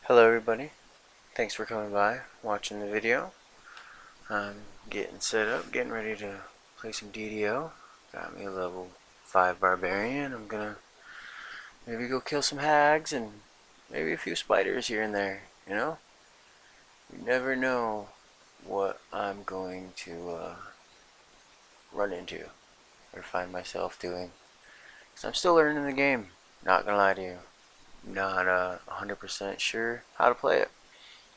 Hello everybody, thanks for coming by, watching the video. I'm getting set up, getting ready to play some DDO. Got me a level 5 barbarian. I'm gonna maybe go kill some hags and maybe a few spiders here and there, you know? You never know what I'm going to run into or find myself doing. Because I'm still learning the game, not gonna lie to you. Not 100% sure how to play it.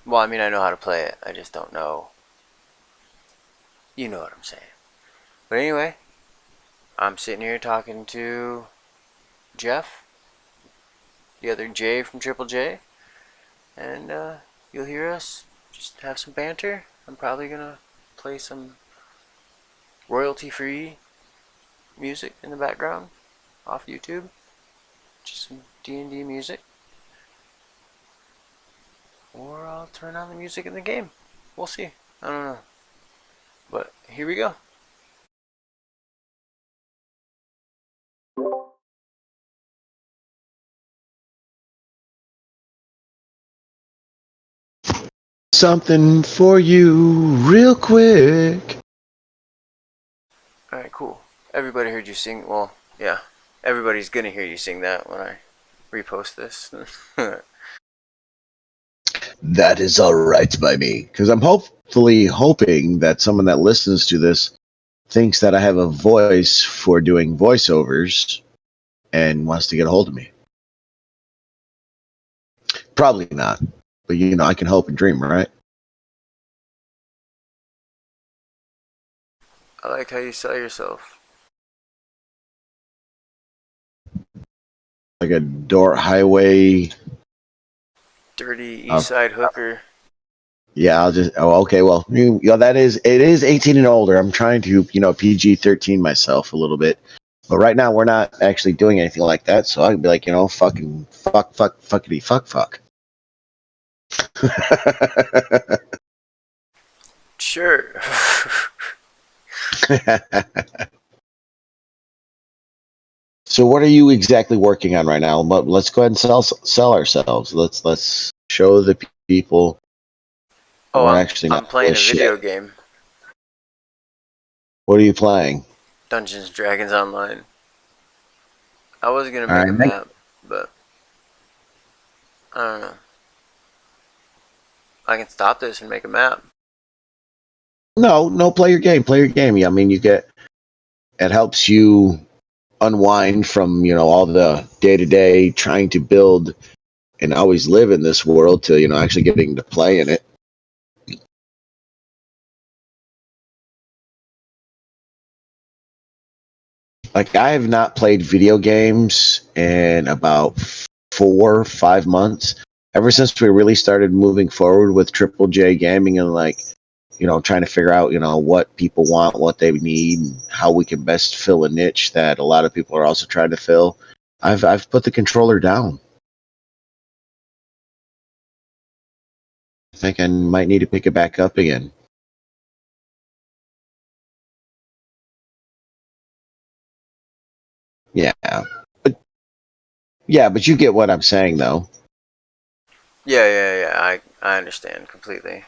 Well, I mean, I know how to play it, I just don't know. You know what I'm saying. But anyway, I'm sitting here talking to Jeff, the other J from Triple J, and you'll hear us just have some banter. I'm probably gonna play some royalty-free music in the background off YouTube, just some D&D music, or I'll turn on the music in the game. We'll see. I don't know. But here we go. Something for you real quick. Alright, cool. Everybody heard you sing. Well, yeah. Everybody's gonna hear you sing that when I repost this. That is all right by me, because I'm hopefully hoping that someone that listens to this thinks that I have a voice for doing voiceovers and wants to get a hold of me. Probably not, but I can hope and dream, right? I like how you sell yourself. Like a Dort Highway. Dirty Uh, East Side hooker. yeah, I'll just. Oh, okay. Well, it is 18 and older. I'm trying to PG-13 myself a little bit. But right now, we're not actually doing anything like that, so I could be like, fucking fuckity fuck. Sure. So, what are you exactly working on right now? But let's go ahead and sell ourselves. Let's show the people Oh, we're I'm actually I'm not full playing of a video shit. game. What are you playing? Dungeons and Dragons Online. I was gonna All make right, a map, but I don't know. I can stop this and make a map. no, play your game. Play your game. Yeah, I mean, it helps you unwind from all the day to day trying to build and always live in this world to actually getting to play in it. Like, I have not played video games in about 4 or 5 months. Ever since we really started moving forward with Triple J gaming and trying to figure out what people want, what they need, and how we can best fill a niche that a lot of people are also trying to fill. I've put the controller down. I think I might need to pick it back up again. Yeah, but but you get what I'm saying, though. Yeah. I understand completely.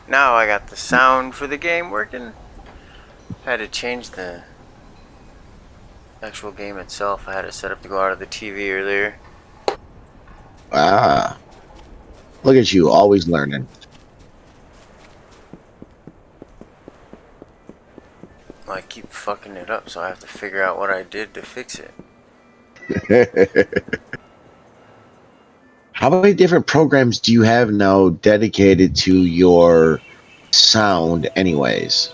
Now I got the sound for the game working. I had to change the actual game itself. I had it set up to go out of the TV earlier. Ah, look at you, always learning. I keep fucking it up, so I have to figure out what I did to fix it. How many different programs do you have now dedicated to your sound, anyways?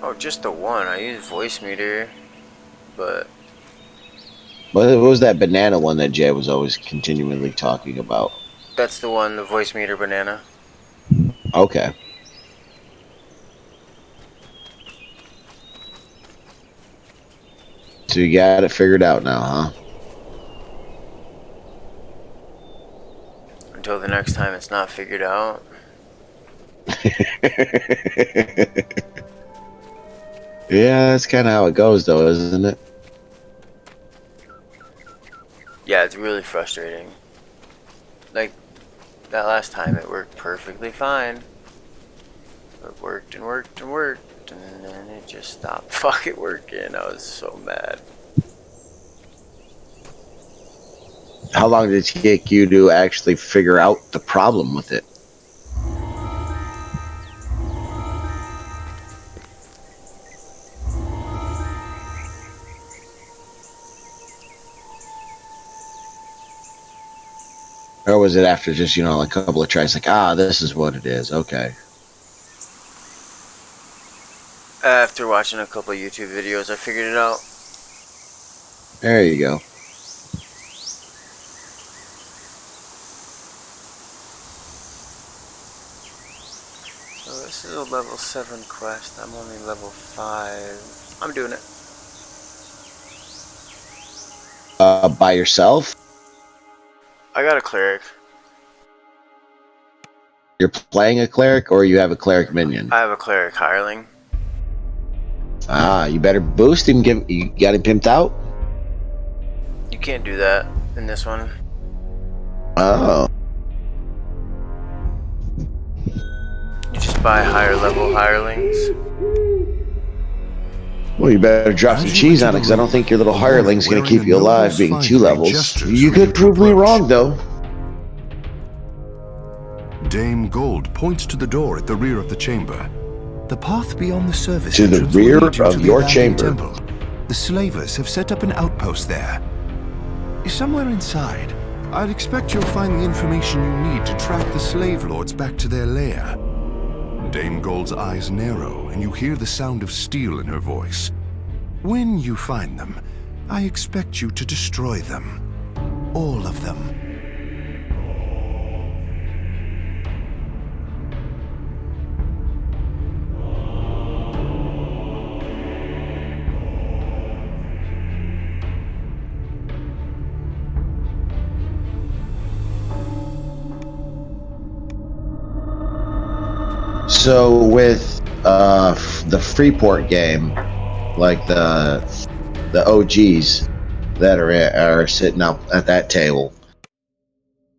Oh, just the one. I use Voice Meter. but What was that banana one that Jay was always continually talking about? that's the one, the voice meter banana. Okay. So you got it figured out now, huh? Until the next time it's not figured out. Yeah, that's kind of how it goes, though, isn't it? Yeah, it's really frustrating. Like, that last time it worked perfectly fine. It worked and worked and worked, and then it just stopped fucking working. I was so mad. How long did it take you to actually figure out the problem with it? Or was it after just, you know, a couple of tries, like, this is what it is, okay. After watching a couple YouTube videos, I figured it out. There you go. So this is a level 7 quest. I'm only level 5. I'm doing it. By yourself? I got a cleric. You're playing a cleric, or you have a cleric minion? I have a cleric hireling. You better boost him. You got him pimped out? You can't do that in this one. Oh. You just buy higher level hirelings. Well, you better drop some cheese on it, because I don't think your little hireling's going to keep you alive being 2 levels. You could prove me wrong, though. Dame Gold points to the door at the rear of the chamber. The path beyond the service To the entrance will rear lead you to of the your abandoned chamber. temple. The slavers have set up an outpost there. Somewhere inside, I'd expect you'll find the information you need to track the slave lords back to their lair. Dame Gold's eyes narrow, and you hear the sound of steel in her voice. When you find them, I expect you to destroy them. All of them. So with the Freeport game, like the OGs that are sitting up at that table,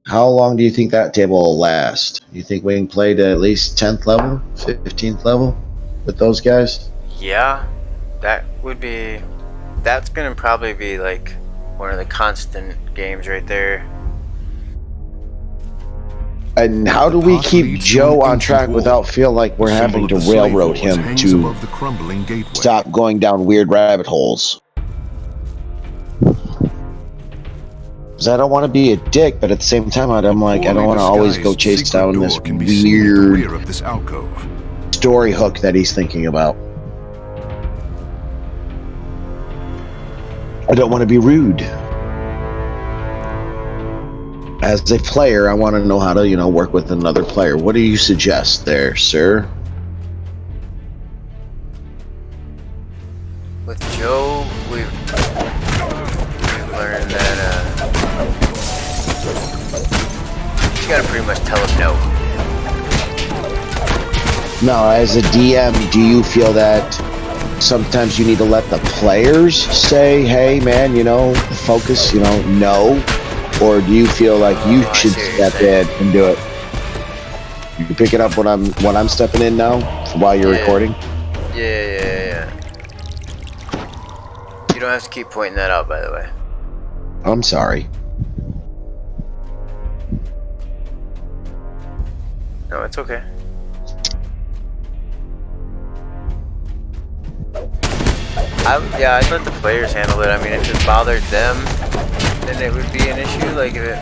how long do you think that table will last? You think we can play to at least 10th level, 15th level with those guys? Yeah, that would be. That's gonna probably be like one of the constant games right there. And how do we keep Joe on track without feel like we're having to railroad him to stop going down weird rabbit holes? Because I don't want to be a dick, but at the same time, I'm like, I don't want to always go chase down this weird story hook that he's thinking about. I don't want to be rude. As a player, I want to know how to, you know, work with another player. What do you suggest there, sir? With Joe, we've learned that you gotta pretty much tell him no. Now, as a DM, do you feel that sometimes you need to let the players say, hey, man, you know, focus, you know, no? Or do you feel like you should step in and do it? You picking up what I'm stepping in now while you're recording? Yeah. You don't have to keep pointing that out, by the way. I'm sorry. No, it's okay. I'd let the players handle it. I mean, if it bothered them, then it would be an issue. Like if it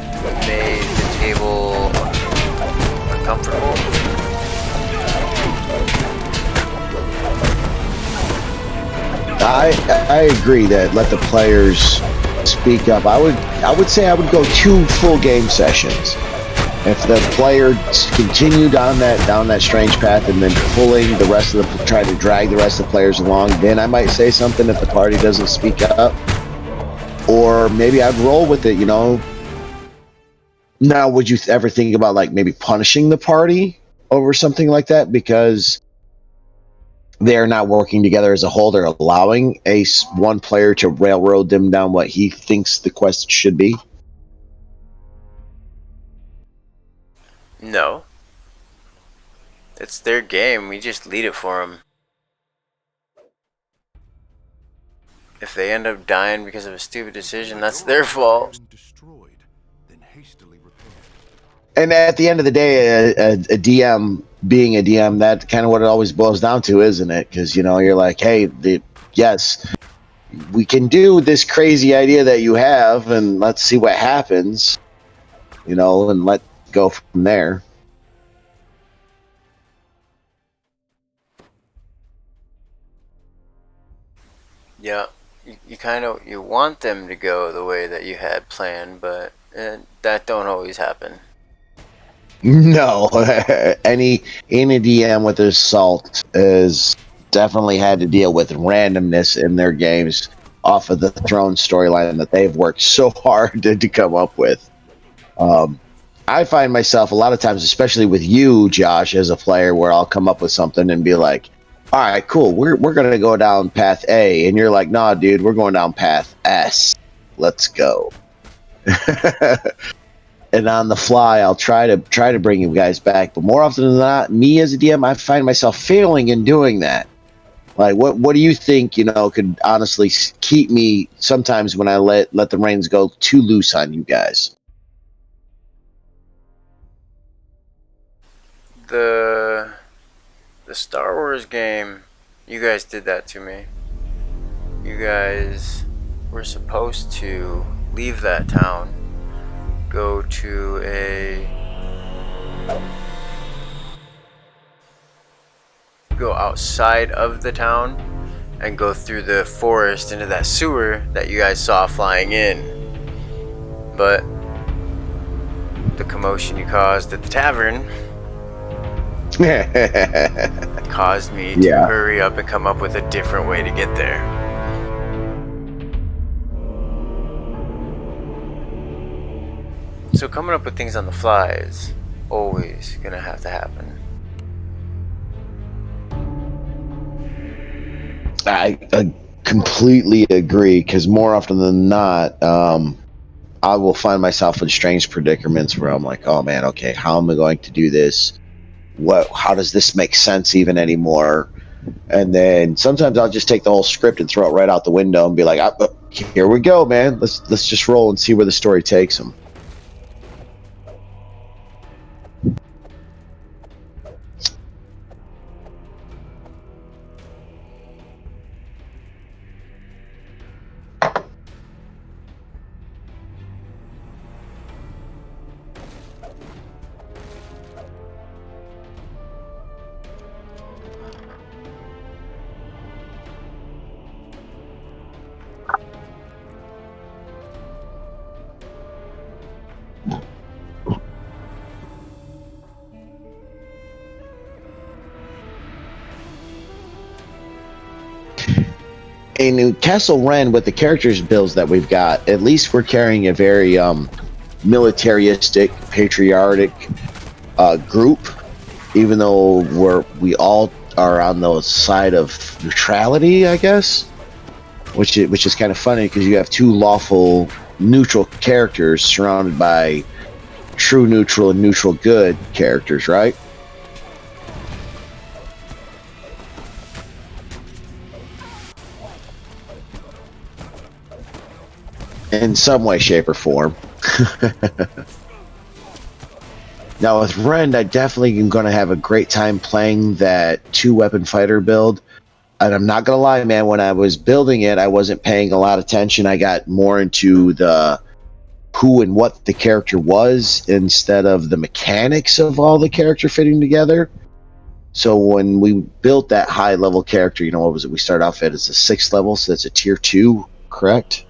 made the table uncomfortable. I agree that let the players speak up. I would say I would go 2 full game sessions. If the player continued down that strange path and then pulling the rest of the trying to drag the rest of the players along, then I might say something if the party doesn't speak up. Or maybe I'd roll with it, you know. Now, would you ever think about like maybe punishing the party over something like that because they're not working together as a whole? They're allowing one player to railroad them down what he thinks the quest should be. No. It's their game. We just lead it for them. If they end up dying because of a stupid decision, that's their fault. And at the end of the day, a DM being a DM, that's kind of what it always boils down to, isn't it? Because, you know, you're like, hey, yes, we can do this crazy idea that you have, and let's see what happens, you know, and let go from there. Yeah, you kind of you want them to go the way that you had planned, but that don't always happen. No, any DM with assault has definitely had to deal with randomness in their games off of the throne storyline that they've worked so hard to come up with. I find myself a lot of times, especially with you, Josh, as a player, where I'll come up with something and be like, all right, cool, we're gonna go down path A, and you're like, nah, dude, we're going down path S. Let's go. And on the fly, I'll try to bring you guys back. But more often than not, me as a DM, I find myself failing in doing that. Like, what do you think, you know, could honestly keep me sometimes when I let the reins go too loose on you guys? The Star Wars game, you guys did that to me. You guys were supposed to leave that town, go outside of the town and go through the forest into that sewer that you guys saw flying in. But the commotion you caused at the tavern caused me to hurry up and come up with a different way to get there. So coming up with things on the fly is always gonna have to happen. I completely agree, because more often than not, I will find myself in strange predicaments where I'm like, oh man, okay, how am I going to do this? How does this make sense even anymore? And then sometimes I'll just take the whole script and throw it right out the window and be like, here we go, man. Let's just roll and see where the story takes them. In Castle Ren, with the characters builds that we've got, at least we're carrying a very militaristic, patriotic group, even though we all are on the side of neutrality, I guess, which is kind of funny because you have 2 lawful neutral characters surrounded by true neutral and neutral good characters, right? In some way, shape, or form. Now with Rend, I definitely am going to have a great time playing that 2-weapon fighter build. And I'm not going to lie, man, when I was building it, I wasn't paying a lot of attention. I got more into the who and what the character was instead of the mechanics of all the character fitting together. So when we built that high level character, you know, what was it? We start off at as a 6th level, so that's a tier 2, correct?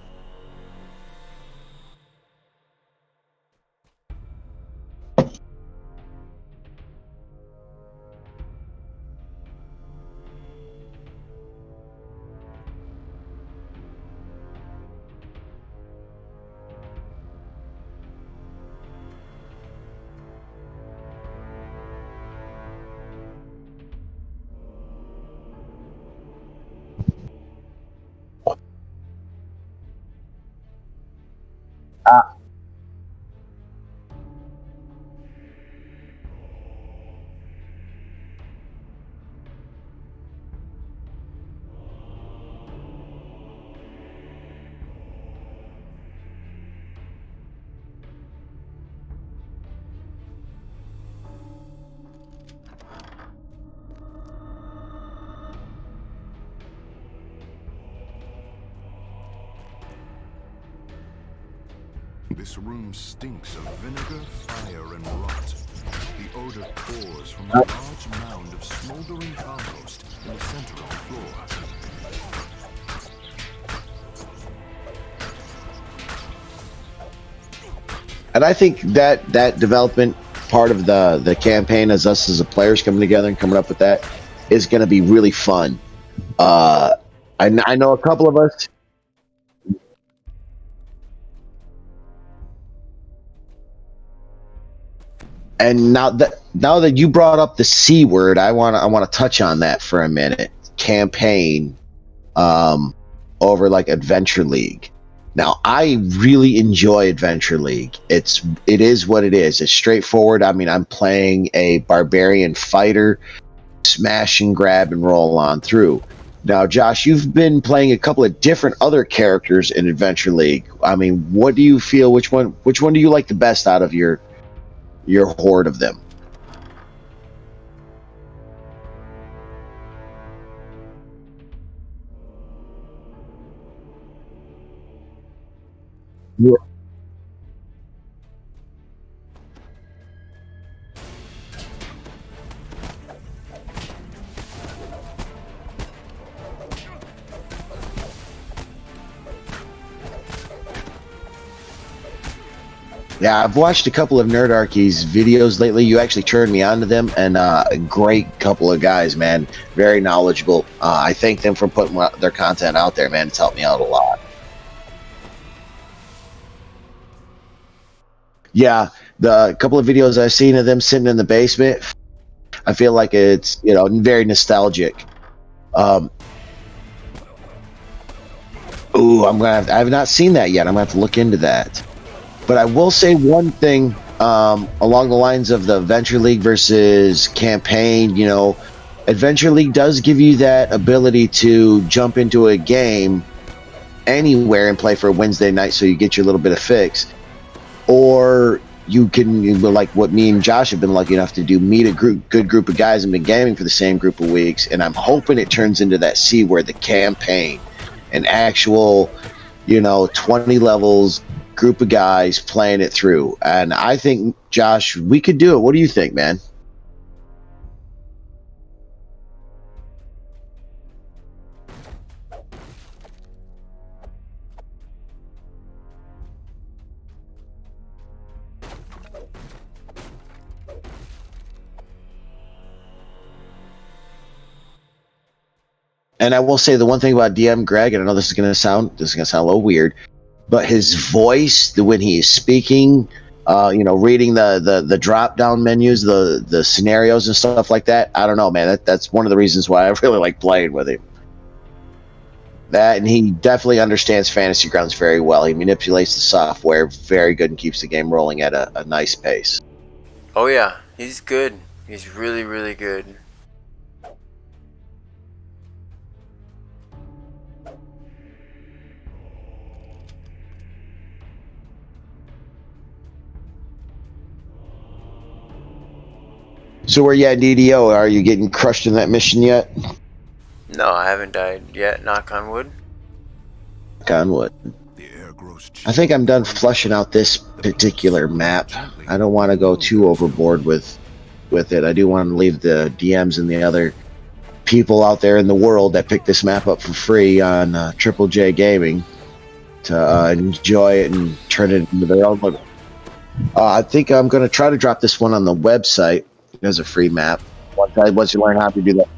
This room stinks of vinegar, fire, and rot. The odor pours from a large mound of smoldering compost in the center of the floor. And I think that development part of the campaign, as us as the players coming together and coming up with that, is going to be really fun. I know a couple of us. And now that you brought up the C word, I want to touch on that for a minute. Campaign, over like Adventure League. Now, I really enjoy Adventure League. It is what it is. It's straightforward. I mean, I'm playing a barbarian fighter, smash and grab and roll on through. Now, Josh, you've been playing a couple of different other characters in Adventure League. I mean, what do you feel? Which one do you like the best out of your horde of them? Yeah. Yeah, I've watched a couple of Nerdarchy's videos lately. You actually turned me on to them, and a great couple of guys, man. Very knowledgeable. I thank them for putting their content out there, man. It's helped me out a lot. Yeah, the couple of videos I've seen of them sitting in the basement, I feel like it's, you know, very nostalgic. Um, ooh, I have not seen that yet. I'm gonna have to look into that. But I will say one thing, along the lines of the Adventure League versus campaign. You know, Adventure League does give you that ability to jump into a game anywhere and play for a Wednesday night, so you get your little bit of fix. Or you can, like what me and Josh have been lucky enough to do, meet a good group of guys and been gaming for the same group of weeks. And I'm hoping it turns into that C where the campaign, an actual, you know, 20 levels group of guys playing it through. And I think, Josh, we could do it. What do you think, man? And I will say the one thing about DM Greg, and I know this is gonna sound a little weird, but his voice when he is speaking, you know, reading the drop down menus, the scenarios and stuff like that. I don't know, man. That's one of the reasons why I really like playing with him. That, and he definitely understands Fantasy Grounds very well. He manipulates the software very good and keeps the game rolling at a nice pace. Oh yeah, he's good. He's really, really good. So where you at DDO? Are you getting crushed in that mission yet? No, I haven't died yet, knock on wood. Knock on wood. The air grows I think I'm done fleshing out this particular map. I don't want to go too overboard with with it. I do want to leave the DMs and the other people out there in the world that picked this map up for free on Triple J Gaming to enjoy it and turn it into their own. I think I'm going to try to drop this one on the website as a free map. Once you learn how to do that,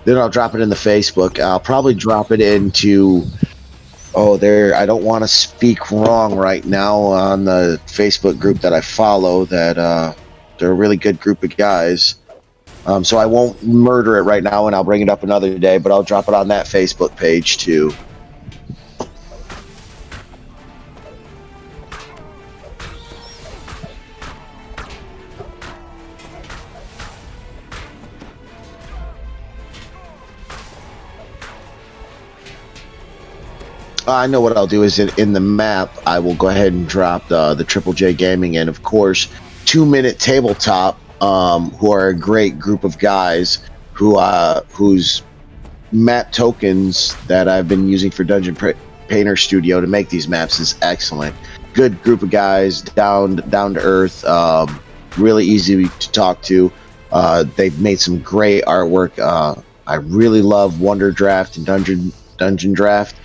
then I'll drop it in the Facebook. I'll probably drop it into. Oh, there. I don't want to speak wrong right now on the Facebook group that I follow. That they're a really good group of guys. So I won't murder it right now, and I'll bring it up another day. But I'll drop it on that Facebook page too. I know what I'll do is in the map, I will go ahead and drop the Triple J Gaming and, of course, 2 Minute Tabletop, who are a great group of guys whose map tokens that I've been using for Painter Studio to make these maps is excellent. Good group of guys, down to earth, really easy to talk to. They've made some great artwork. I really love Wonder Draft and Dungeon Draft,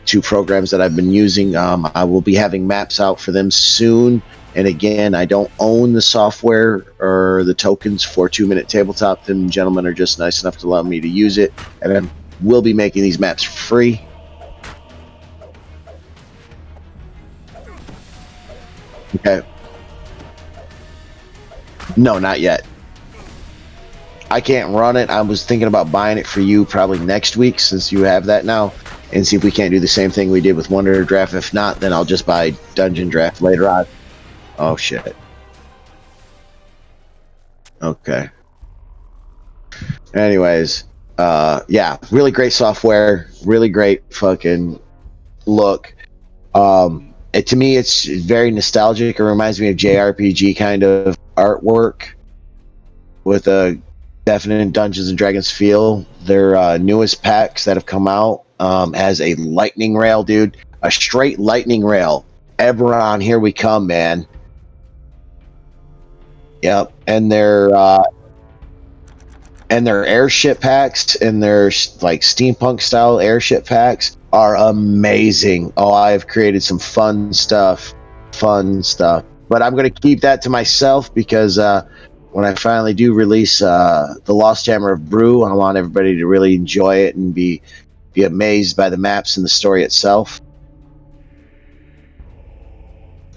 two programs that I've been using. I will be having maps out for them soon. And again, I don't own the software or the tokens for 2 Minute Tabletop. Them gentlemen are just nice enough to allow me to use it. And I will be making these maps for free. Okay. No, not yet. I can't run it. I was thinking about buying it for you probably next week since you have that now, and see if we can't do the same thing we did with Wonder Draft. If not, then I'll just buy Dungeon Draft later on. Oh, shit. Okay. Anyways, yeah, really great software, really great fucking look. To me, it's very nostalgic. It reminds me of JRPG kind of artwork with a definite Dungeons and Dragons feel. Their newest packs that have come out has a lightning rail, dude. A straight lightning rail. Eberron, here we come, man. Yep, and their airship packs and their like steampunk style airship packs are amazing. Oh, I have created some fun stuff. But I'm going to keep that to myself because when I finally do release the Lost Hammer of Brew, I want everybody to really enjoy it and be amazed by the maps and the story itself.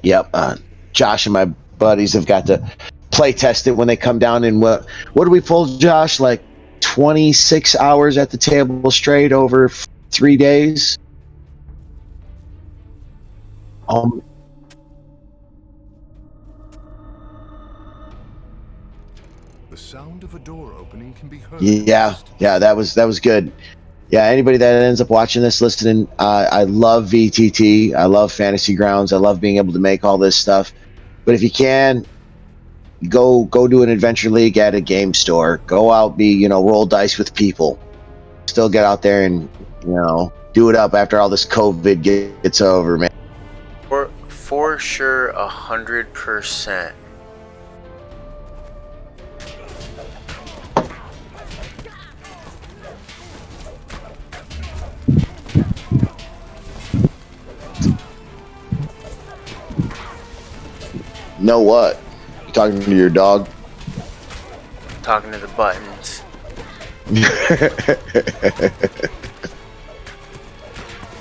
Yep, Josh and my buddies have got to play test it when they come down. And what do we pull, Josh? Like 26 hours at the table straight over 3 days. The sound of a door opening can be heard. Yeah, that was good. Yeah, anybody that ends up watching this, listening, I love VTT. I love Fantasy Grounds. I love being able to make all this stuff. But if you can, go do an adventure league at a game store. Go out, roll dice with people. Still get out there and do it up after all this COVID gets over, man. For sure, 100%. Know what? You talking to your dog? Talking to the buttons.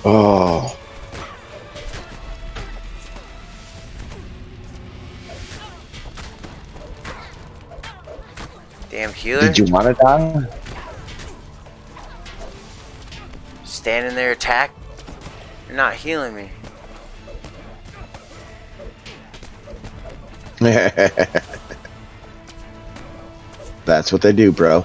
Oh. Damn healer. Did you want to die? Standing there, attack. You're not healing me. That's what they do, bro.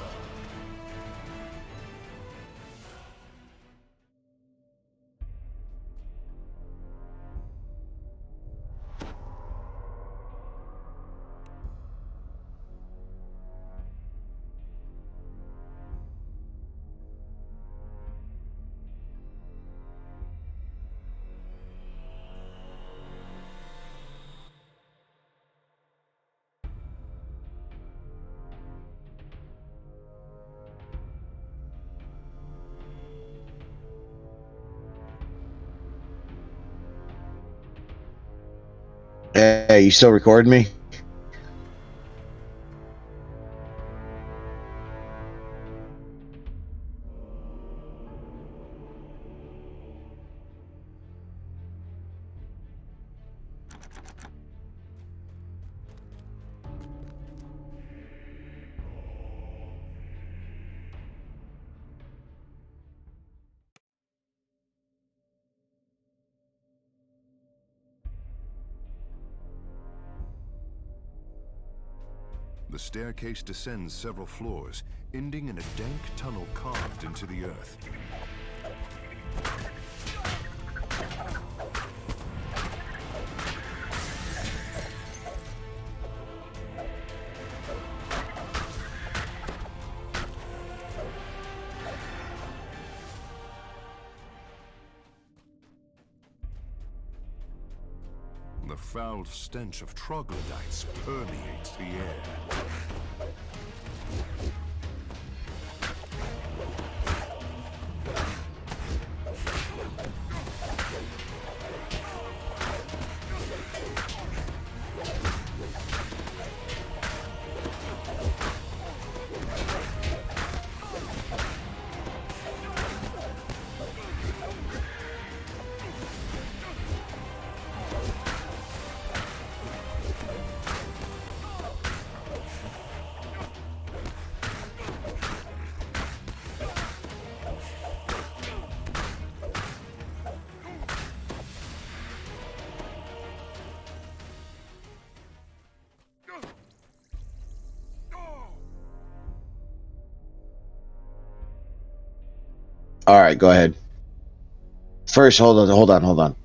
Hey, you still recording me? The staircase descends several floors, ending in a dank tunnel carved into the earth. The foul stench of troglodytes permeates the air. All right, go ahead. First, hold on.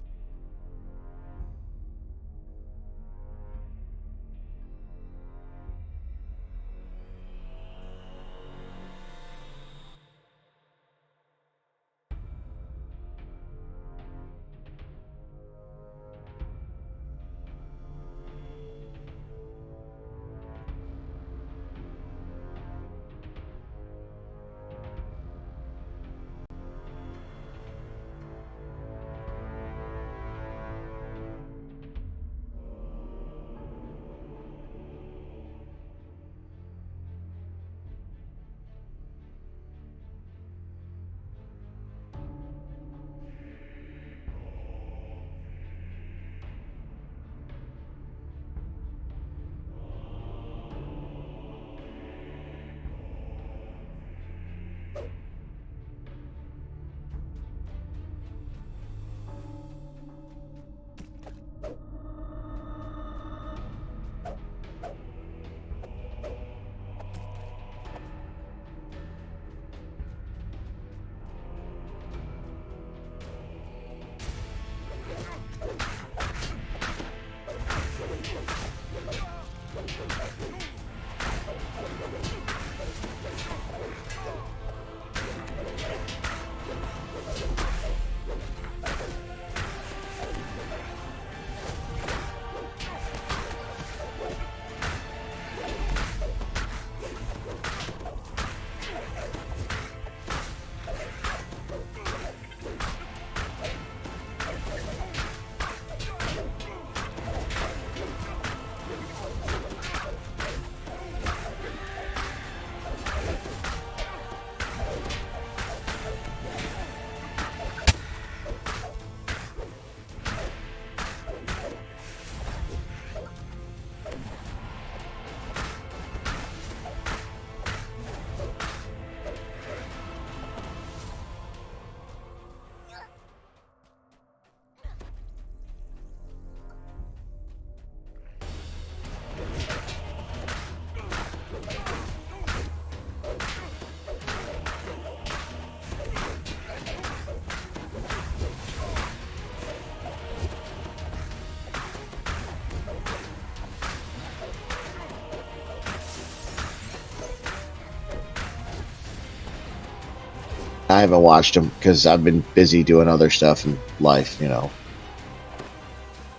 I haven't watched them because I've been busy doing other stuff in life, you know.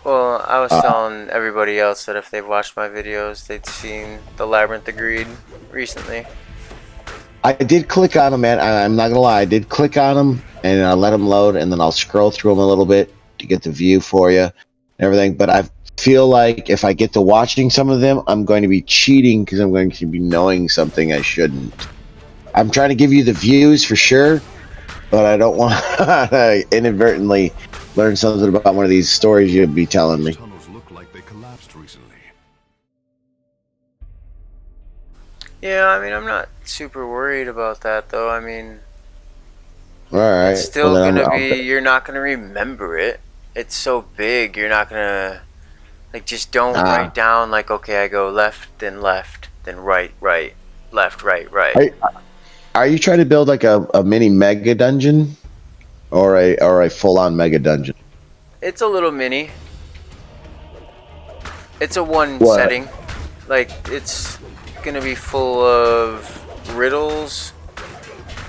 Well, I was Uh, telling everybody else that if they've watched my videos, they'd seen the Labyrinth of Greed recently. I did click on them, man. I'm not gonna lie. I did click on them and I let them load, and then I'll scroll through them a little bit to get the view for you and everything. But I've feel like if I get to watching some of them, I'm going to be cheating because I'm going to be knowing something I shouldn't. I'm trying to give you the views for sure, but I don't want to inadvertently learn something about one of these stories you'll be telling me. Tunnels look like they collapsed recently. Yeah, I mean, I'm not super worried about that, though. I mean, All it's right. Well, still then gonna I'll. be, you're not gonna remember it. It's so big, you're not gonna, like, just don't write Ah. down, like, okay, I go left, then right, right, left, right, right. Are you trying to build like a mini mega dungeon or a full on mega dungeon? It's a little mini. It's a one What? setting. Like, it's gonna be full of riddles,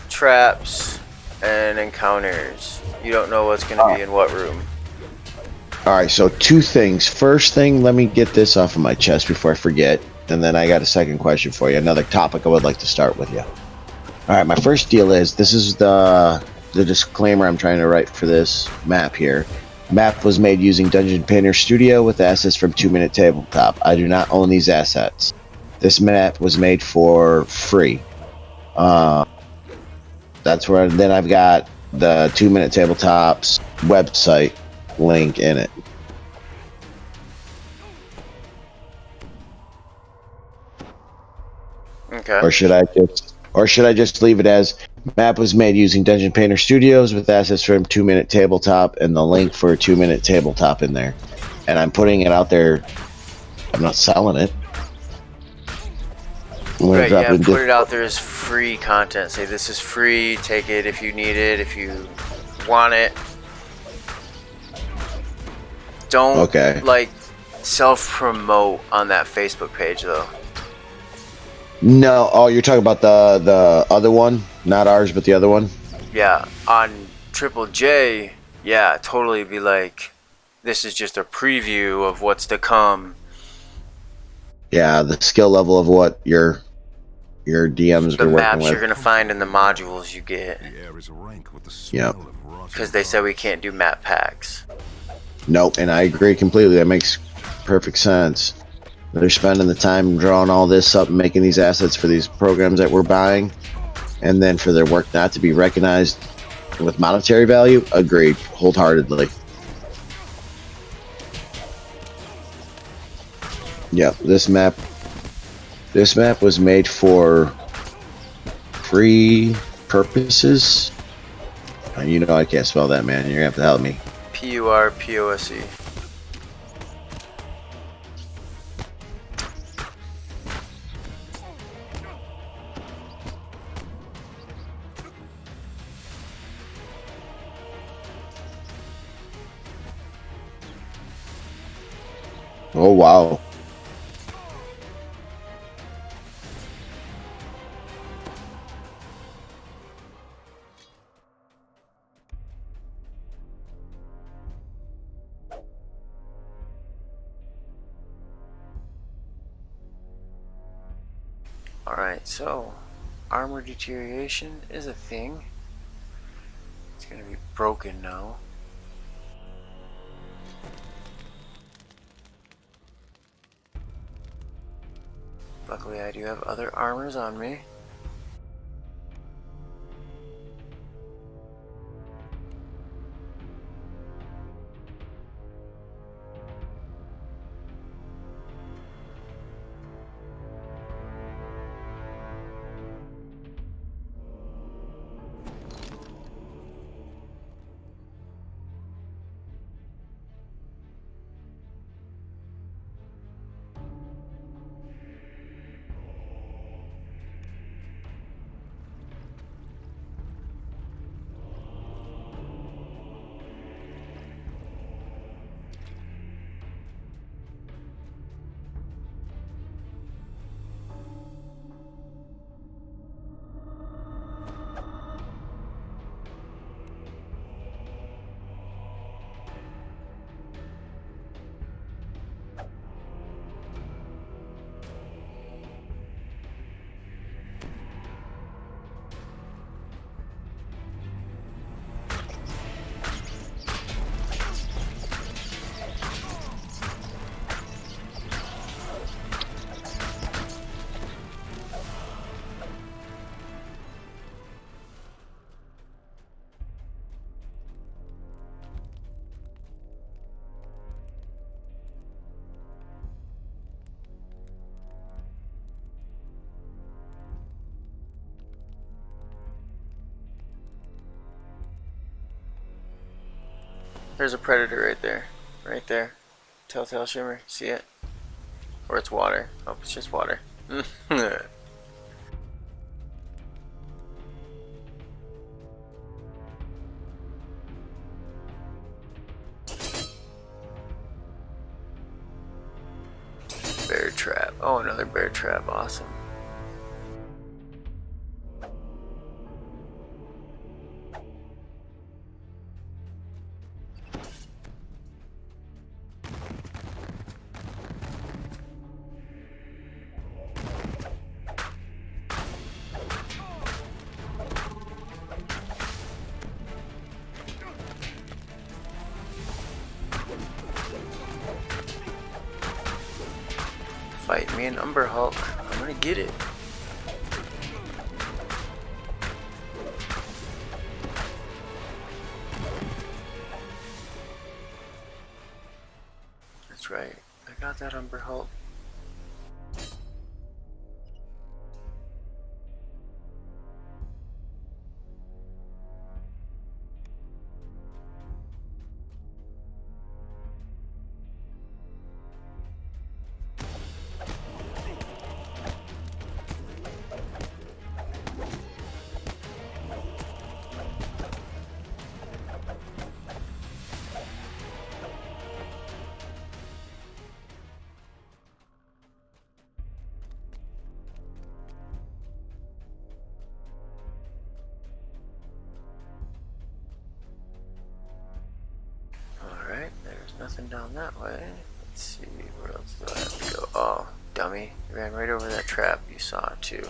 traps, and encounters. You don't know what's gonna be in what room. All right, so two things. First thing, let me get this off of my chest before I forget, and then I got a second question for you. Another topic I would like to start with you. All right, my first deal is this is the disclaimer I'm trying to write for this map here. Map was made using Dungeon Painter Studio with assets from 2 Minute Tabletop. I do not own these assets. This map was made for free. That's where then I've got the 2 Minute Tabletop's website link in it. Okay. Or should I just leave it as map was made using Dungeon Painter Studios with assets from 2 Minute Tabletop and the link for 2 Minute Tabletop in there. And I'm putting it out there. I'm not selling it. I'm gonna Right, drop yeah, it in put it Discord. out there as free content. Say this is free, take it if you need it, if you want it. Don't, Okay. like, self-promote on that Facebook page, though. No, oh, you're talking about the other one, not ours, but the other one. Yeah, on Triple J, yeah, totally be like, this is just a preview of what's to come. Yeah, the skill level of what your DMs The are working maps you're with. gonna find in the modules you get. The air is rank with the Yep. smell of rotting Because they said we carcass. can't do map packs. Nope, and I agree completely. That makes perfect sense. They're spending the time drawing all this up and making these assets for these programs that we're buying, and then for their work not to be recognized with monetary value. Agreed, wholeheartedly. Yep, this map was made for free purposes. You know I can't spell that, man. You're gonna have to help me. PURPOSE. Oh wow. Alright, so armor deterioration is a thing. It's gonna be broken now. Luckily I do have other armors on me. There's a predator right there. Right there. Telltale shimmer. See it? Or it's water. Oh, it's just water. Bear trap. Oh, another bear trap. Awesome. Fight me an Umber Hulk. I'm gonna get it. That's right. I got that Umber Hulk. Alright, there's nothing down that way. Let's see, where else do I have to go? Oh, dummy. You ran right over that trap you saw too.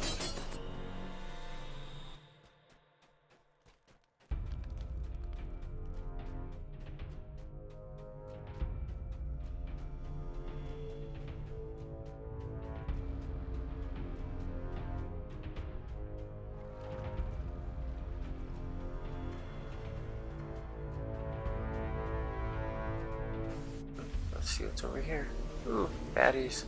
Let's see what's over here. Ooh, baddies.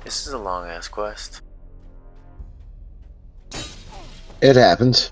This is a long ass quest. It happens.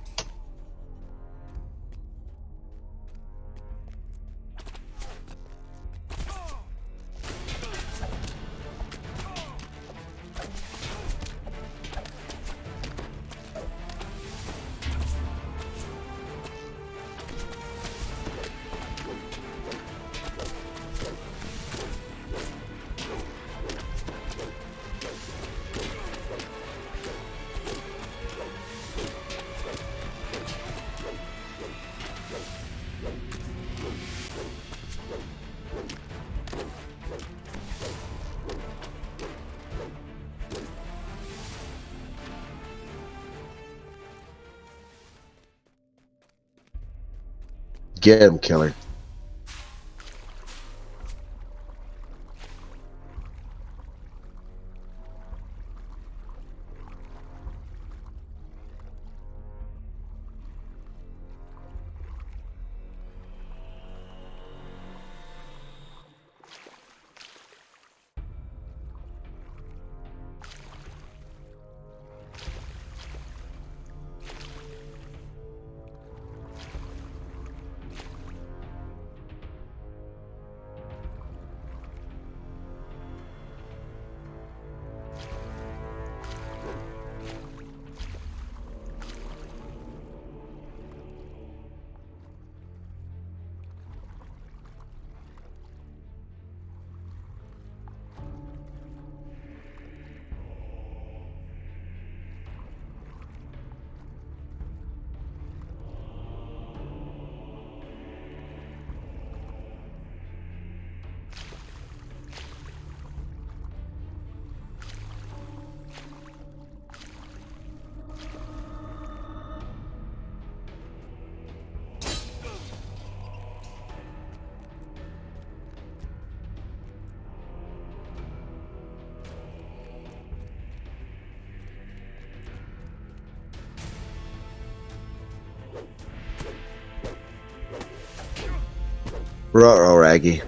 Get him, killer. Ruh-roh, Raggy.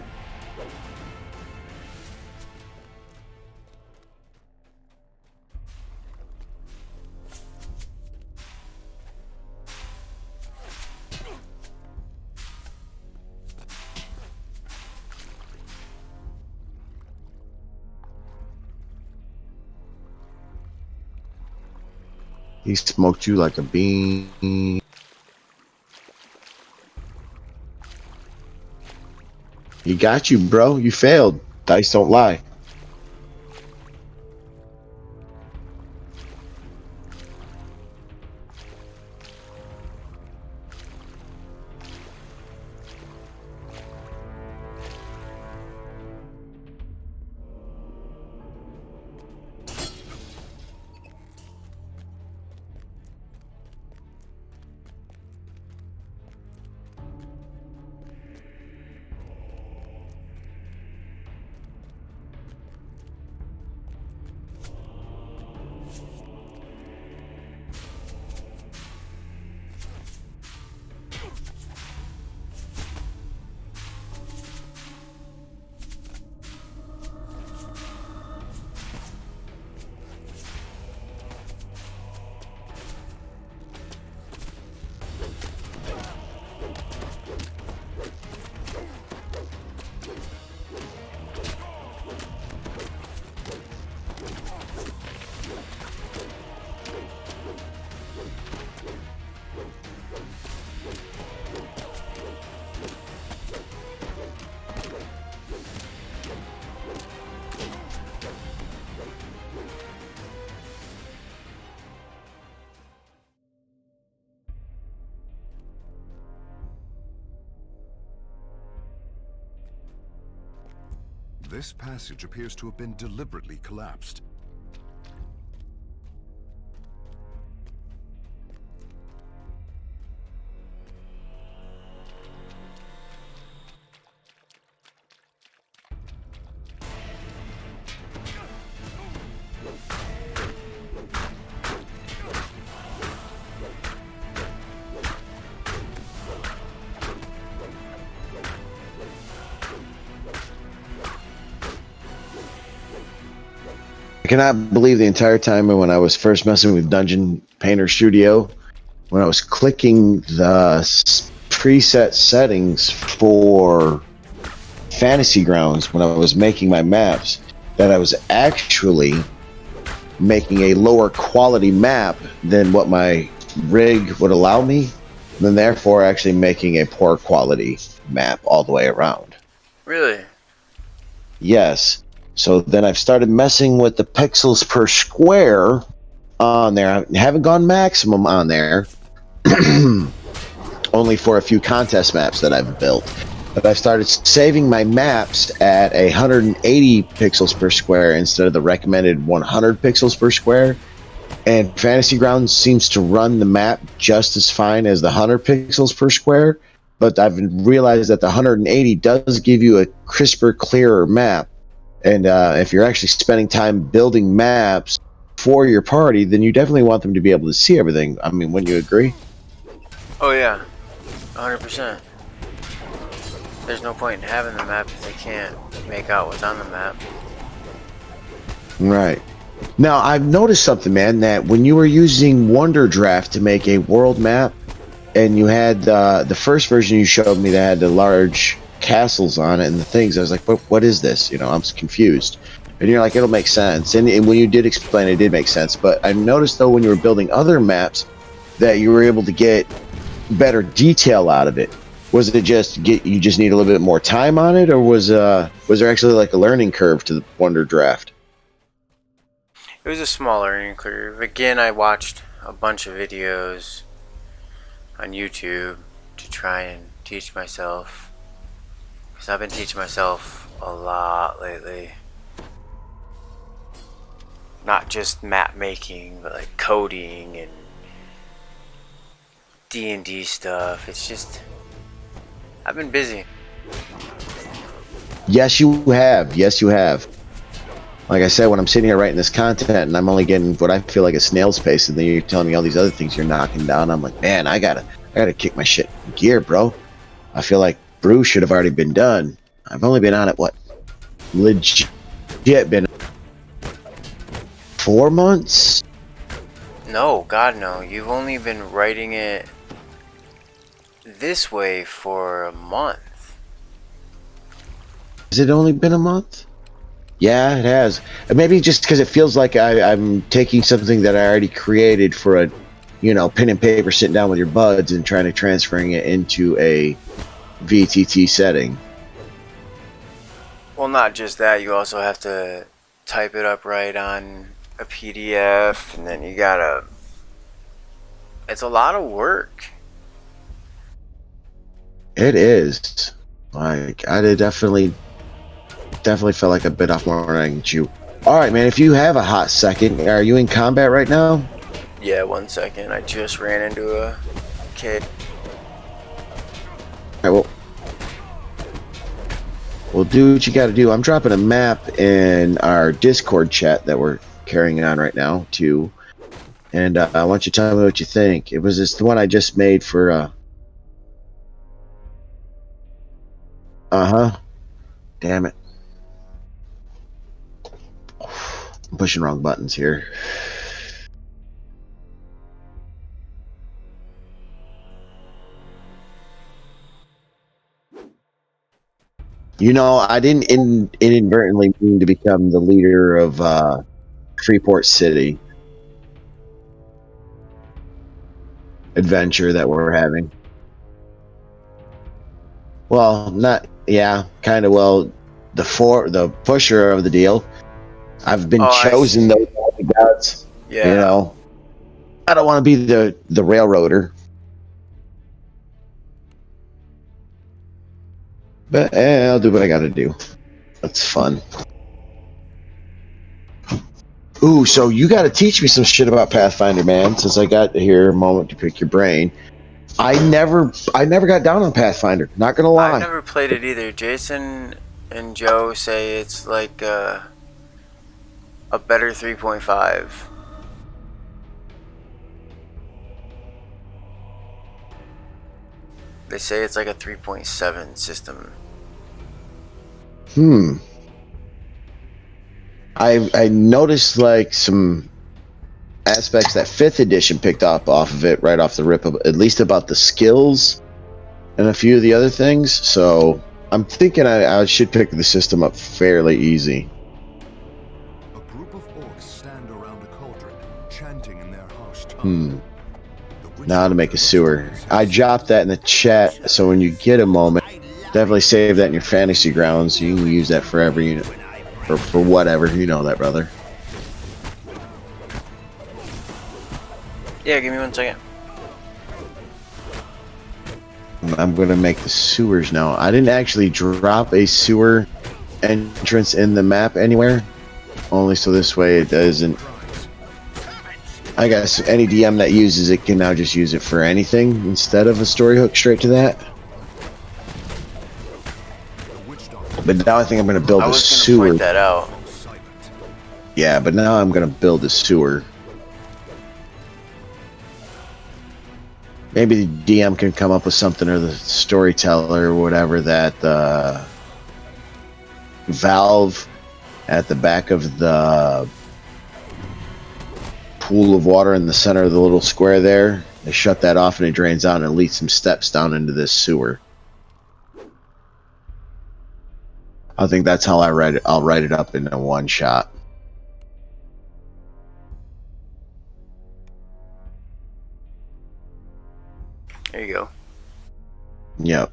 He smoked you like a bean. He got you, bro. You failed. Dice don't lie. This passage appears to have been deliberately collapsed. I cannot believe the entire time when I was first messing with Dungeon Painter Studio, when I was clicking the preset settings for Fantasy Grounds when I was making my maps, that I was actually making a lower quality map than what my rig would allow me, and then therefore actually making a poor quality map all the way around. Really? Yes. So then I've started messing with the pixels per square on there. I haven't gone maximum on there, only for a few contest maps that I've built. But I've started saving my maps at 180 pixels per square instead of the recommended 100 pixels per square. And Fantasy Grounds seems to run the map just as fine as the 100 pixels per square. But I've realized that the 180 does give you a crisper, clearer map. And if you're actually spending time building maps for your party, then you definitely want them to be able to see everything. I mean, wouldn't you agree? Oh yeah, 100%. There's no point in having the map if they can't make out what's on the map. Right. Now, I've noticed something, man, that when you were using Wonder Draft to make a world map, and you had the first version you showed me that had the large castles on it and the things, I was like, what is this? You know, I'm confused. And you're like, it'll make sense. And when you did explain it, it did make sense. But I noticed, though, when you were building other maps, that you were able to get better detail out of it. Was it just you just need a little bit more time on it, or was there actually like a learning curve to the Wonder Draft? It was a small learning curve. Again, I watched a bunch of videos on YouTube to try and teach myself, because I've been teaching myself a lot lately. Not just map making, but like coding and D&D stuff. It's just, I've been busy. Yes, you have. Yes, you have. Like I said, when I'm sitting here writing this content and I'm only getting what I feel like a snail's pace, and then you're telling me all these other things you're knocking down, I'm like, man, I gotta kick my shit in gear, bro. I feel like brew should have already been done. I've only been on it, what, legit been 4 months? No, God no. You've only been writing it this way for a month. Has it only been a month? Yeah, it has. Maybe just because it feels like I'm taking something that I already created for a, pen and paper, sitting down with your buds and trying to transferring it into a VTT setting. Well, not just that. You also have to type it up right on a PDF, and then you gotta... It's a lot of work. It is. Like, I did definitely felt like a bit off more than I can chew. All right, man. If you have a hot second, are you in combat right now? Yeah, 1 second. I just ran into a kid. All right, well, do what you got to do. I'm dropping a map in our Discord chat that we're carrying on right now, too. And I want you to tell me what you think. It was the one I just made for. Damn it. I'm pushing wrong buttons here. I didn't inadvertently mean to become the leader of Freeport City adventure that we're having. Well, not, yeah, kind of. Well, the pusher of the deal. I've been chosen those gods. Yeah. I don't want to be the railroader. But I'll do what I got to do. That's fun. Ooh, so you got to teach me some shit about Pathfinder, man. Since I got here a moment to pick your brain, I never got down on Pathfinder. Not gonna lie. I've never played it either. Jason and Joe say it's like a better 3.5. They say it's like a 3.7 system. I noticed like some aspects that 5th edition picked up off of it right off the rip, at least about the skills and a few of the other things. So I'm thinking I should pick the system up fairly easy. A group of orcs stand around a cauldron, chanting in their harsh tongue. Now to make a sewer. I dropped that in the chat, so when you get a moment, definitely save that in your fantasy grounds. You can use that forever, or for whatever. You know that, brother. Yeah, give me 1 second. I'm gonna make the sewers now. I didn't actually drop a sewer entrance in the map anywhere, only so this way it doesn't. I guess any DM that uses it can now just use it for anything instead of a story hook straight to that. But now I think I'm going to build a sewer. I was going to point that out. Yeah, but now I'm going to build a sewer. Maybe the DM can come up with something, or the storyteller or whatever, that the valve at the back of the pool of water in the center of the little square there, they shut that off and it drains out and it leads some steps down into this sewer. I think that's how I'll write it up in a one shot. There you go. Yep.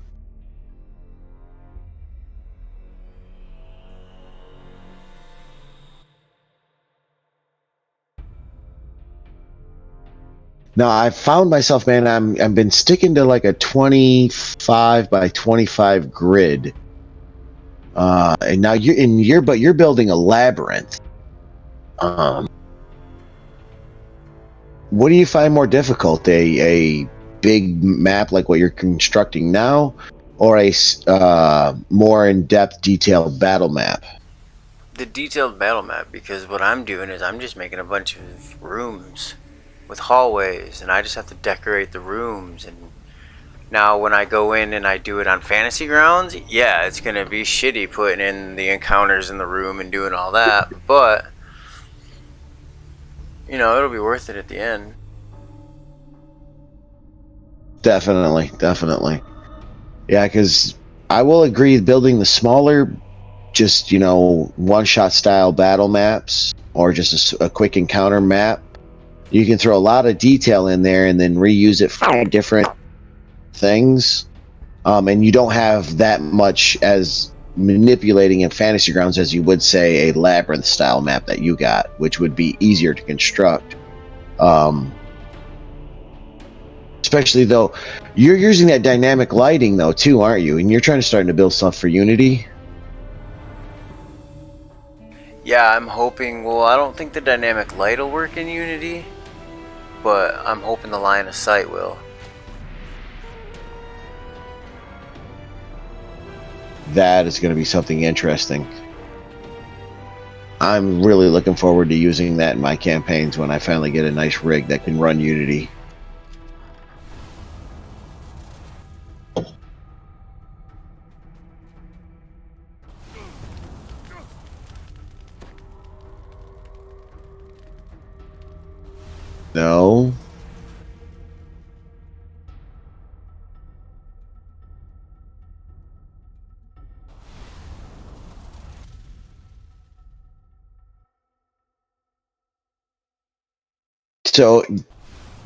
Now I found myself, man, I've been sticking to like a 25 by 25 grid. And now you're building a labyrinth. What do you find more difficult? A big map like what you're constructing now, or a more in-depth, detailed battle map? The detailed battle map, because what I'm doing is I'm just making a bunch of rooms with hallways, and I just have to decorate the rooms and Now, when I go in and I do it on Fantasy Grounds, yeah, it's going to be shitty putting in the encounters in the room and doing all that, but, you know, it'll be worth it at the end. Definitely, definitely. Yeah, because I will agree building the smaller, just, you know, one-shot style battle maps or just a quick encounter map, you can throw a lot of detail in there and then reuse it for different things. And you don't have that much as manipulating in Fantasy Grounds as you would say a Labyrinth style map that you got, which would be easier to construct. Especially though, you're using that dynamic lighting though too, aren't you? And you're trying to start to build stuff for Unity. Yeah, I'm hoping, well, I don't think the dynamic light will work in Unity, but I'm hoping the line of sight will. That is going to be something interesting. I'm really looking forward to using that in my campaigns when I finally get a nice rig that can run Unity. No. So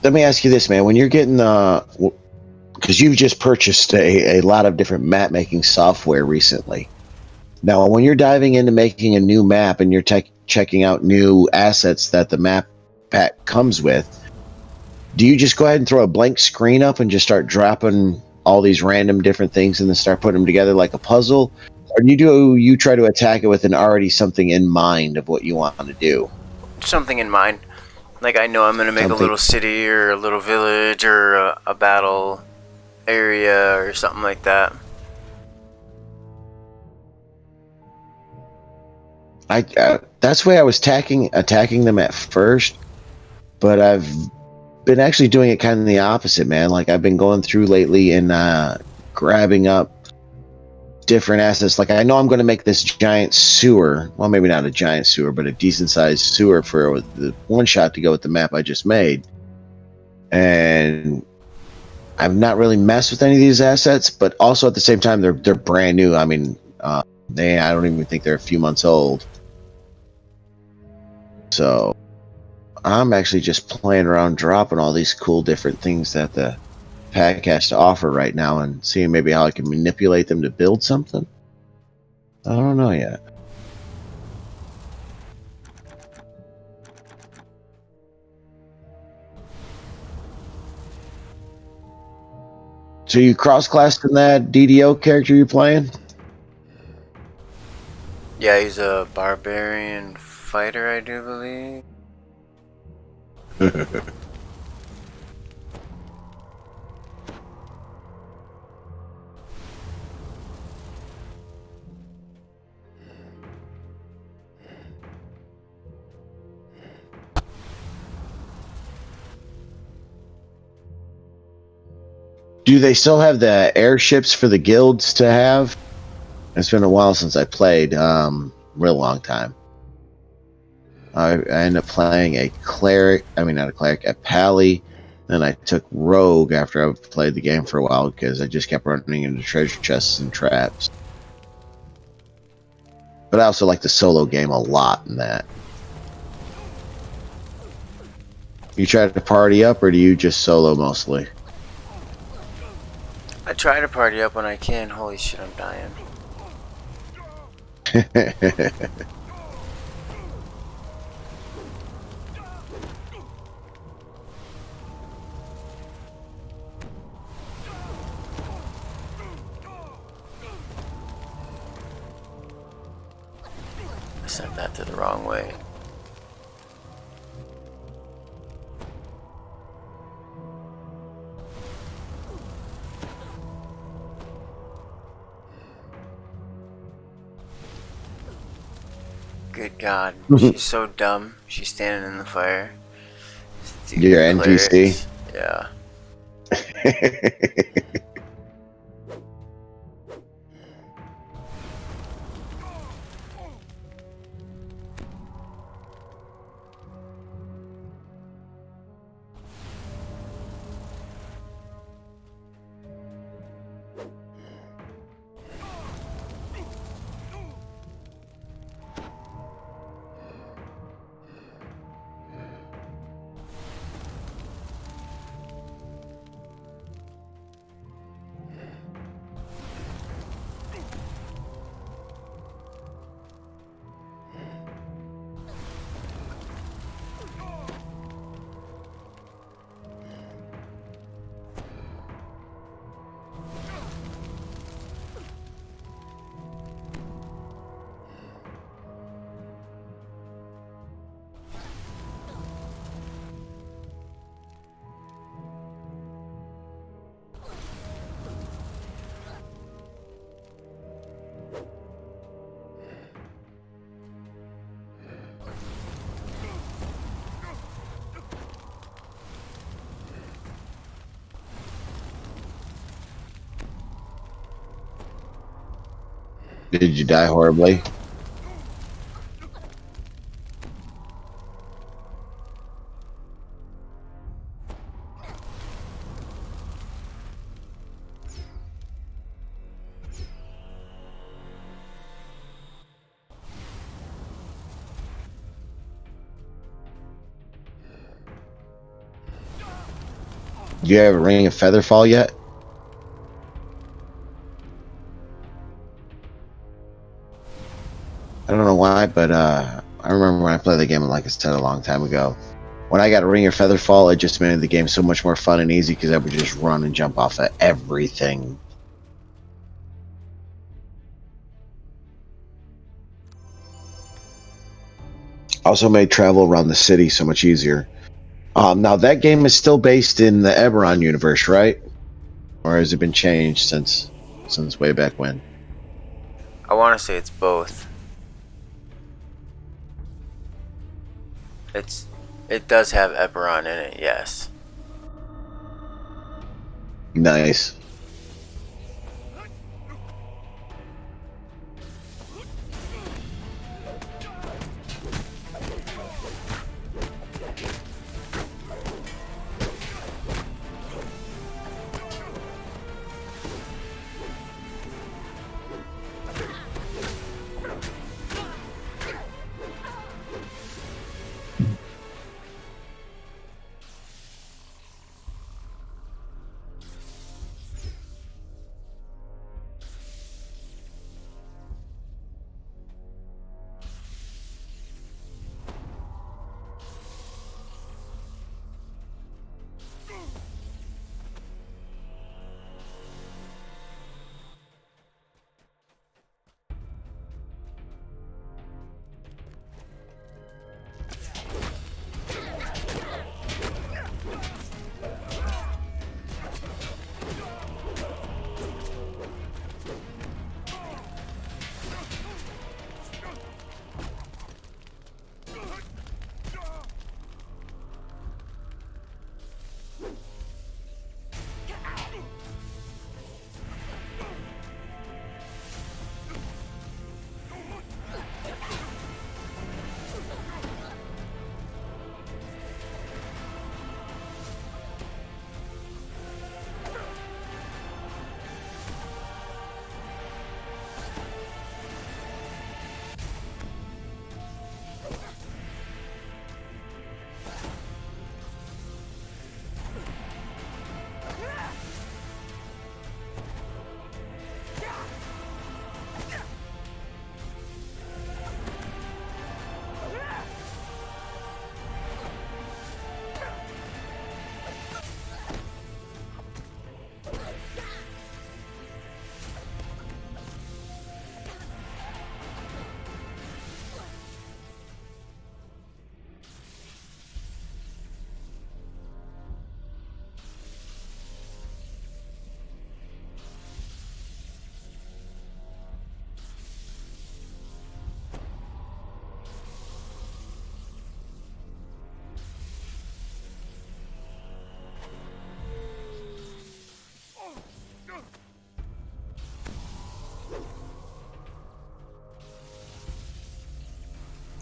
let me ask you this, man. When you're getting because you've just purchased a lot of different map making software recently. Now, when you're diving into making a new map and you're checking out new assets that the map pack comes with, do you just go ahead and throw a blank screen up and just start dropping all these random different things and then start putting them together like a puzzle? Or do you try to attack it with an already something in mind of what you want to do? Something in mind. Like, I know I'm going to make a Something. little city or a little village or a battle area or something like that. That's the way I was attacking them at first, but I've been actually doing it kind of the opposite, man. Like I've been going through lately and grabbing up different assets. Like I know I'm going to make this giant sewer. Well, maybe not a giant sewer, but a decent sized sewer for the one shot to go with the map I just made. And I've not really messed with any of these assets, but also at the same time they're brand new. I mean, I don't even think they're a few months old. So I'm actually just playing around, dropping all these cool different things that the pack has to offer right now, and seeing maybe how I can manipulate them to build something. I don't know yet. So you cross-classed in that DDO character you're playing? Yeah, he's a barbarian fighter, I do believe. Do they still have the airships for the guilds to have? It's been a while since I played, real long time. I ended up playing a cleric, I mean not a cleric, a pally. Then I took rogue after I played the game for a while because I just kept running into treasure chests and traps. But I also like the solo game a lot in that. You try to party up, or do you just solo mostly? I try to party up when I can. Holy shit, I'm dying. I sent that to the wrong way. Good God, she's so dumb. She's standing in the fire. Stupid Your NPC? clerics. Yeah. Did you die horribly? Do you have a ring of Featherfall yet? I don't know why, but I remember when I played the game, like I said, a long time ago. When I got a ring of Featherfall, it just made the game so much more fun and easy because I would just run and jump off of everything. Also made travel around the city so much easier. Now that game is still based in the Eberron universe, right? Or has it been changed since way back when? I want to say it's both. It does have Eberron in it, yes. Nice.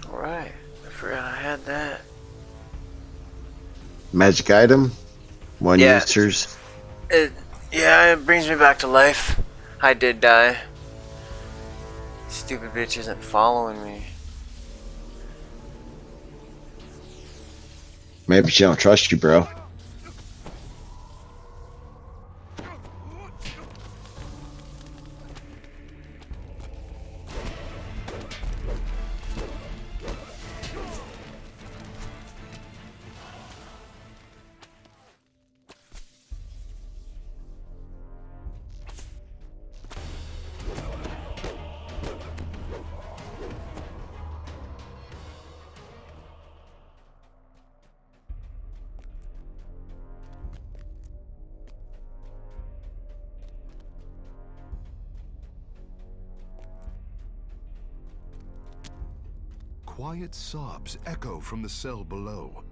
Alright, I forgot I had that. Magic item, one Yeah, users. it brings me back to life. I did die. Stupid bitch isn't following me. Maybe she don't trust you, bro. Quiet sobs echo from the cell below.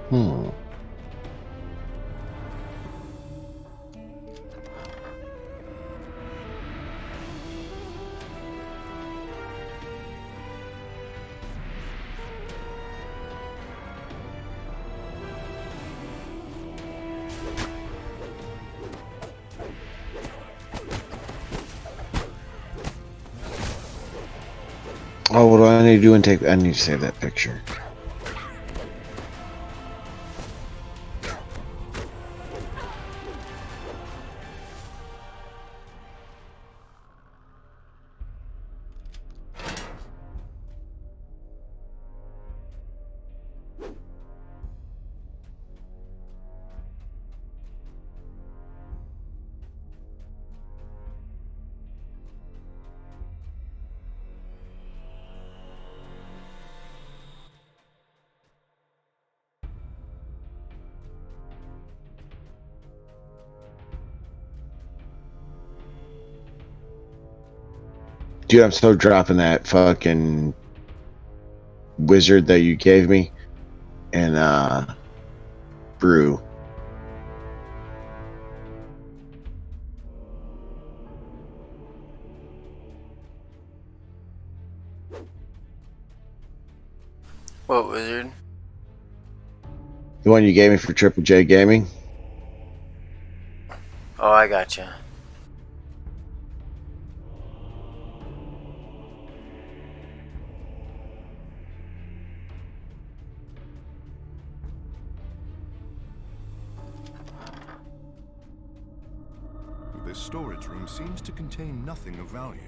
Hmm. Oh, what do I need to do and take? I need to save that picture. Dude, I'm so dropping that fucking wizard that you gave me and brew. What wizard? The one you gave me for Triple J Gaming. Oh, I gotcha. This storage room seems to contain nothing of value.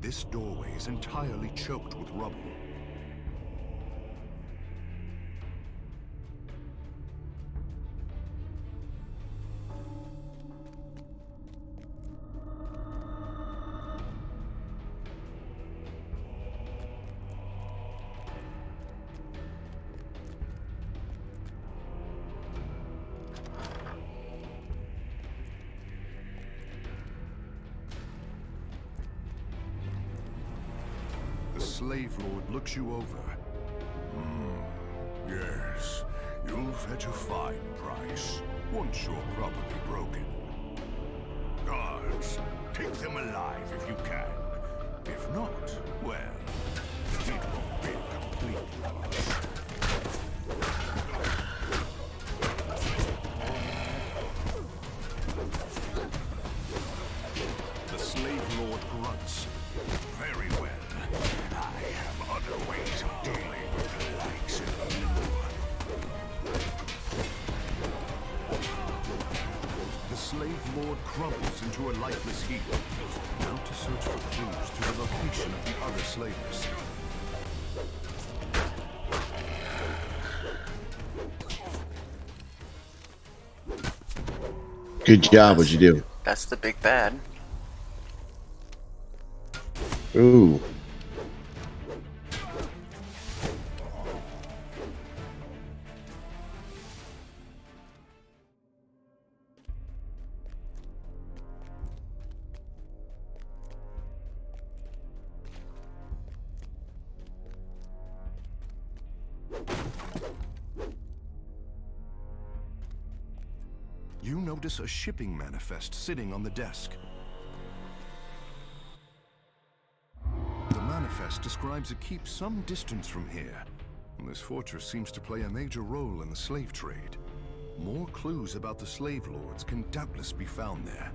This doorway is entirely choked with rubble. The Slave Lord looks you over. Yes, you'll fetch a fine price, once you're properly broken. Guards, take them alive if you can. If not, well, it won't be a complete loss. The Slave Lord grunts. Very well. I have other ways of dealing with the likes of you. The Slave Lord crumbles into a lifeless heap. Now to search for clues to the location of the other slavers. Good job. What'd you That's the big bad. do? Ooh. You notice a shipping manifest sitting on the desk. The manifest describes a keep some distance from here. This fortress seems to play a major role in the slave trade. More clues about the slave lords can doubtless be found there.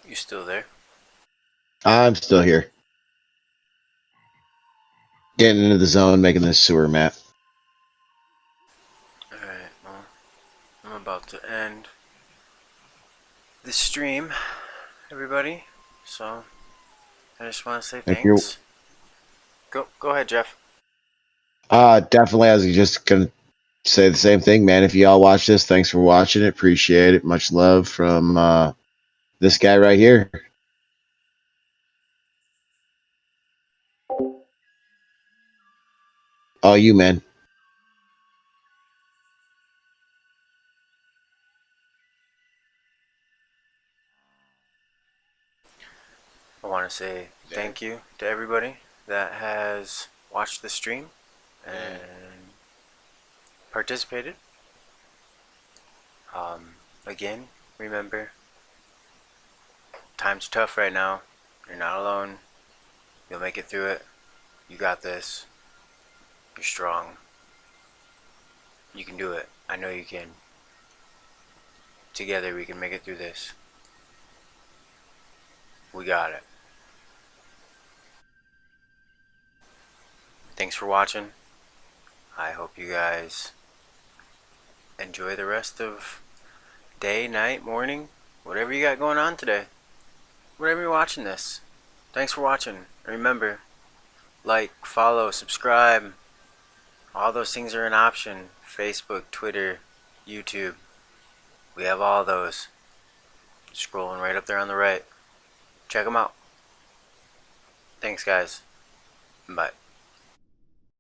You still there? I'm still here. Getting into the zone, making this sewer map. Alright, well, I'm about to end the stream, everybody. So, I just want to say If you're thanks. Go ahead, Jeff. definitely, I was just gonna say the same thing, man. If y'all watch this, thanks for watching it. Appreciate it. Much love from this guy right here. All you, man. I want to say thank you to everybody that has watched the stream and participated. Again, remember, time's tough right now. You're not alone. You'll make it through it. You got this. You're strong. You can do it. I know you can. Together we can make it through this. We got it. Thanks for watching. I hope you guys enjoy the rest of day, night, morning, whatever you got going on today. Whenever you're watching this. Thanks for watching. Remember, like, follow, subscribe. All those things are an option. Facebook, Twitter, YouTube. We have all those. Scrolling right up there on the right. Check them out. Thanks, guys. Bye.